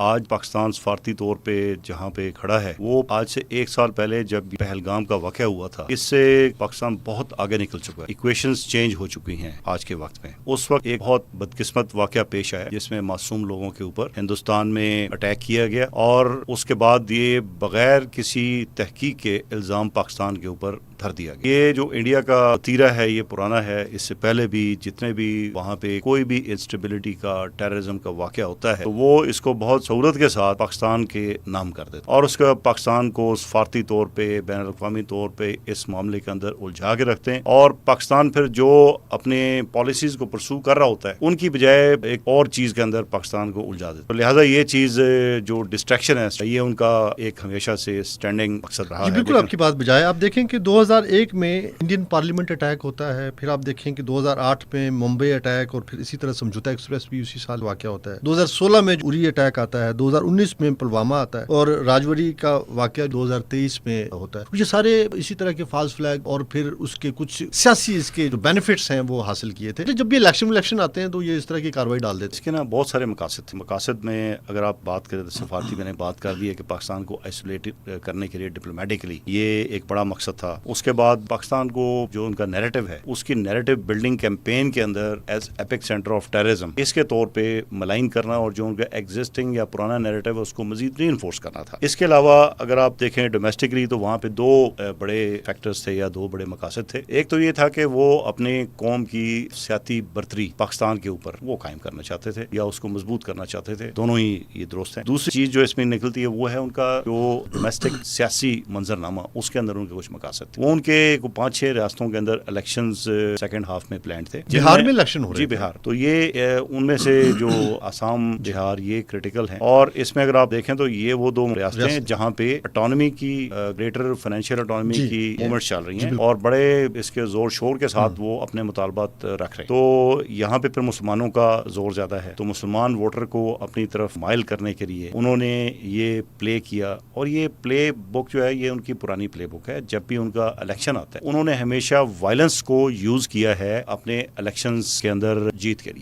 آج پاکستان سفارتی طور پہ جہاں پہ کھڑا ہے وہ آج سے 1 سال پہلے جب پہلگام کا واقعہ ہوا تھا اس سے پاکستان بہت آگے نکل چکا ہے. ایکویشنز چینج ہو چکی ہیں آج کے وقت میں. اس وقت ایک بہت بدقسمت واقعہ پیش آیا جس میں معصوم لوگوں کے اوپر ہندوستان میں اٹیک کیا گیا اور اس کے بعد یہ بغیر کسی تحقیق کے الزام پاکستان کے اوپر دھر دیا گیا. یہ جو انڈیا کا وتیرہ ہے یہ پرانا ہے. اس سے پہلے بھی جتنے بھی وہاں پہ کوئی بھی انسٹیبلٹی کا ٹیررزم کا واقعہ ہوتا ہے تو وہ اس کو بہت سہولت کے ساتھ پاکستان کے نام کر دیتا اور اس کا پاکستان کو سفارتی طور پہ بین الاقوامی طور پہ اس معاملے کے اندر الجھا کے رکھتے ہیں اور پاکستان پھر جو اپنے پالیسیز کو پرسو کر رہا ہوتا ہے ان کی بجائے ایک اور چیز کے اندر پاکستان کو الجھا دیتا ہے. لہٰذا یہ چیز جو ڈسٹریکشن ہے یہ ان کا ایک ہمیشہ سے اسٹینڈنگ مقصد رہا ہے. بالکل آپ کی بات بجائے آپ دیکھیں کہ 2001 میں انڈین پارلیمنٹ اٹیک ہوتا ہے. پھر آپ دیکھیں کہ 2008 میں ممبئی اٹیک اور پھر اسی طرح سمجھوتا ایکسپریس بھی اسی سال واقع ہوتا ہے. 2016 میں اری اٹیک آتا ہے. 2019 میں پلوامہ آتا ہے اور راجوری کا واقعہ 2023 میں ہوتا ہے. یہ سارے اسی طرح کے فالس فلیگ اور پھر اس کے کچھ سیاسی اس کے جو بینیفٹس ہیں وہ حاصل کیے تھے. جب بھی الیکشن آتے ہیں تو یہ اس طرح کی کاروائی ڈال دیتے ہیں. اس کے نا بہت سارے مقاصد تھے. مقاصد میں اگر آپ بات کریں تو سفارتی میں نے بات کر دی ہے کہ پاکستان کو آئسولیٹ کرنے کے لیے ڈپلومیٹکلی یہ ایک بڑا مقصد تھا. اس کے بعد پاکستان کو جو ان کا نیریٹو ہے اس کی نیریٹو بلڈنگ کیمپین کے اندر as epicentre of terrorism اس کے طور پہ ملائن کرنا اور جو ان کا ایگزسٹنگ یا پرانا نیریٹو ہے اس کو مزید ری انفورس کرنا تھا. اس کے علاوہ اگر آپ دیکھیں ڈومیسٹکلی تو وہاں پہ 2 بڑے فیکٹرز تھے یا 2 بڑے مقاصد تھے. ایک تو یہ تھا کہ وہ اپنے قوم کی سیاسی برتری پاکستان کے اوپر وہ قائم کرنا چاہتے تھے یا اس کو مضبوط کرنا چاہتے تھے. دونوں ہی یہ درست ہیں. دوسری چیز جو اس میں نکلتی ہے وہ ہے ان کا جو ڈومیسٹک سیاسی منظرنامہ اس کے اندر ان کے کچھ مقاصد تھے. وہ ان کے 5-6 ریاستوں کے اندر الیکشنز سیکنڈ ہاف میں پلانڈ تھے. بہار میں الیکشن ہو رہے جی بہار تو یہ ان میں سے جو آسام بہار یہ کریٹیکل ہیں اور اس میں اگر آپ دیکھیں تو یہ وہ 2 ریاستیں ہیں جہاں پہ اٹانومی کی گریٹر فائنینشیل اٹانومی کی موومنٹس چل رہی ہیں اور بڑے اس کے زور شور کے ساتھ وہ اپنے مطالبات رکھ رہے ہیں. تو یہاں پہ پھر مسلمانوں کا زور زیادہ ہے تو مسلمان ووٹر کو اپنی طرف مائل کرنے کے لیے انہوں نے یہ پلے کیا اور یہ پلے بک جو ہے یہ ان کی پرانی پلے بک ہے. جب بھی ان کا الیکشن آتا ہے انہوں نے ہمیشہ وائلنس کو یوز کیا ہے اپنے الیکشنز کے اندر جیت کے لیے.